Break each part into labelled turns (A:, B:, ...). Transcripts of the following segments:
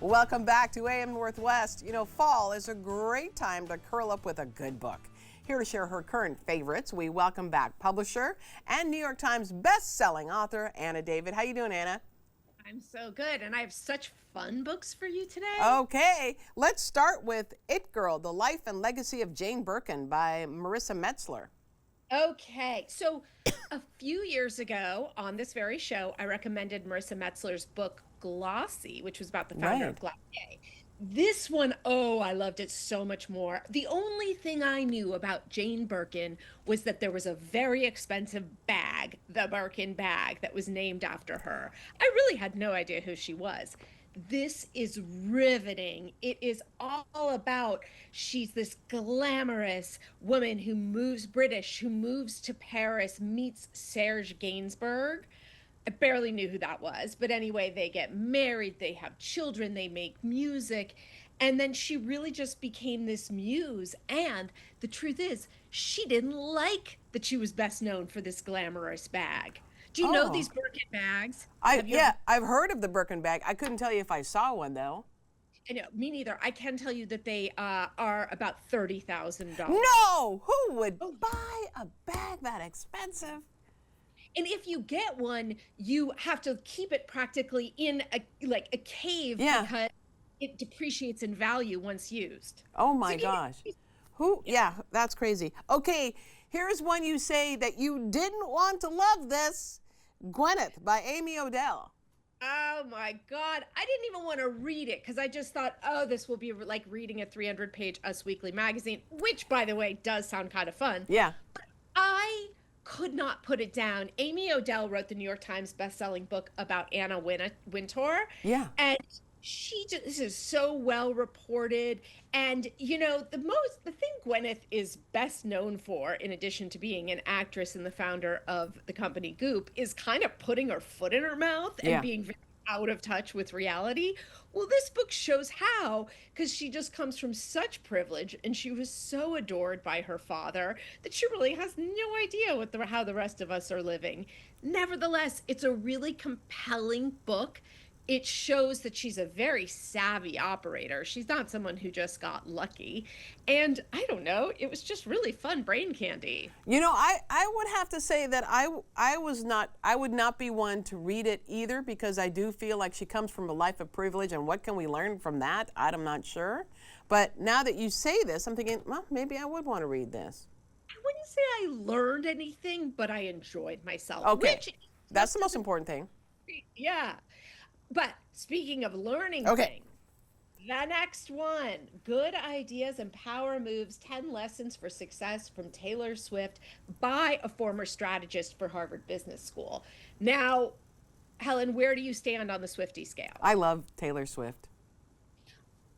A: Welcome back to AM Northwest. You know, fall is a great time to curl up with a good book. Here to share her current favorites, we welcome back publisher and New York Times best-selling author Anna David. How you doing, Anna?
B: I'm so good, and I have such fun books for you today.
A: Okay, let's start with It Girl, The Life and Legacy of Jane Birkin by Marissa Metzler.
B: Okay, so a few years ago on this very show, I recommended Marissa Metzler's book Glossy, which was about the founder of Glossier. This one, oh, I loved it so much more. The only thing I knew about Jane Birkin was that there was a very expensive bag, the Birkin bag, that was named after her. I really had no idea who she was. This is riveting. It is all about, she's this glamorous woman who moves, British, who moves to Paris, meets Serge Gainsbourg. I barely knew who that was, but anyway, they get married, they have children, they make music, and then she really just became this muse. And the truth is, she didn't like that she was best known for this glamorous bag. Do you know these Birkin bags?
A: I've heard of the Birkin bag. I couldn't tell you if I saw one, though.
B: I know, me neither. I can tell you that they are about $30,000.
A: No! Who would buy a bag that expensive?
B: And if you get one, you have to keep it practically in a cave because it depreciates in value once used.
A: Oh my gosh. Yeah, that's crazy. Okay, here's one you say that you didn't want to love this. Gwyneth by Amy Odell.
B: Oh my God. I didn't even want to read it because I just thought, oh, this will be like reading a 300-page Us Weekly magazine, which, by the way, does sound kind of fun.
A: Yeah.
B: But I could not put it down. Amy Odell wrote the New York Times best-selling book about Anna Wintour.
A: Yeah.
B: And this is so well reported. And you know, the thing Gwyneth is best known for, in addition to being an actress and the founder of the company Goop, is kind of putting her foot in her mouth and being very out of touch with reality. Well, this book shows how, because she just comes from such privilege and she was so adored by her father that she really has no idea how the rest of us are living. Nevertheless, it's a really compelling book. It shows that she's a very savvy operator. She's not someone who just got lucky. And I don't know, it was just really fun brain candy.
A: You know, I would have to say that I would not be one to read it either, because I do feel like she comes from a life of privilege, and what can we learn from that? I'm not sure. But now that you say this, I'm thinking, well, maybe I would want to read this.
B: I wouldn't say I learned anything, but I enjoyed myself.
A: Okay, that's the most important thing.
B: Yeah. But speaking of learning things, the next one, Good Ideas and Power Moves, 10 Lessons for Success from Taylor Swift by a former strategist for Harvard Business School. Now, Helen, where do you stand on the Swiftie scale?
A: I love Taylor Swift.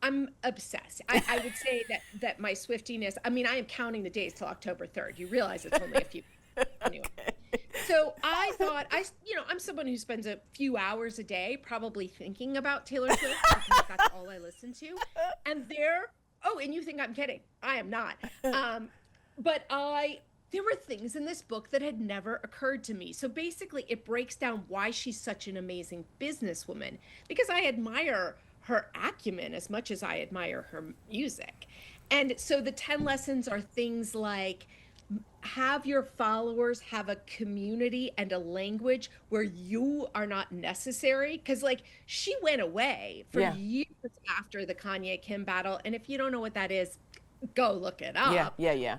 B: I'm obsessed. I would say that my Swiftiness, I mean, I am counting the days till October 3rd. You realize it's only a few anyway. So I thought, I'm someone who spends a few hours a day probably thinking about Taylor Swift because that's all I listen to. And and you think I'm kidding. I am not. But there were things in this book that had never occurred to me. So basically it breaks down why she's such an amazing businesswoman, because I admire her acumen as much as I admire her music. And so the 10 lessons are things like, have your followers have a community and a language where you are not necessary. Because like she went away for years after the Kanye Kim battle. And if you don't know what that is, go look it up.
A: Yeah.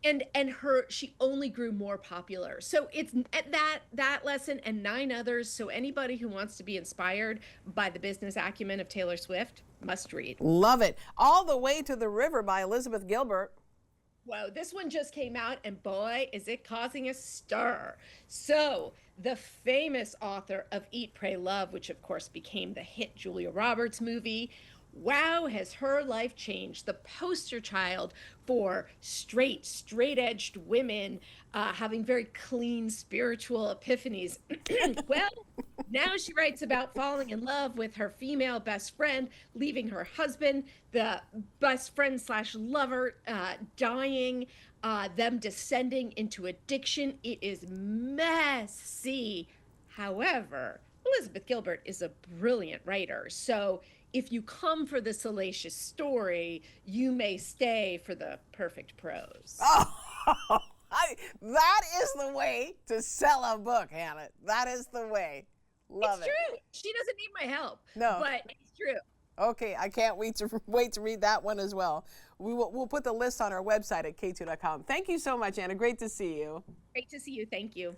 B: And she only grew more popular. So it's that lesson and 9 others. So anybody who wants to be inspired by the business acumen of Taylor Swift must read.
A: Love it. All the Way to the River by Elizabeth Gilbert.
B: Whoa, this one just came out, and boy, is it causing a stir. So the famous author of Eat, Pray, Love, which of course became the hit Julia Roberts movie, wow, has her life changed. The poster child for straight-edged women having very clean spiritual epiphanies. Well, now she writes about falling in love with her female best friend, leaving her husband, the best friend / lover dying, them descending into addiction. It is messy. However, Elizabeth Gilbert is a brilliant writer. So if you come for the salacious story, you may stay for the perfect prose.
A: Oh, that is the way to sell a book, Hannah. That is the way. Love
B: It's true. She doesn't need my help.
A: No.
B: But it's true.
A: Okay, I can't wait to read that one as well. We'll put the list on our website at k2.com. Thank you so much, Anna. Great to see you.
B: Great to see you. Thank you.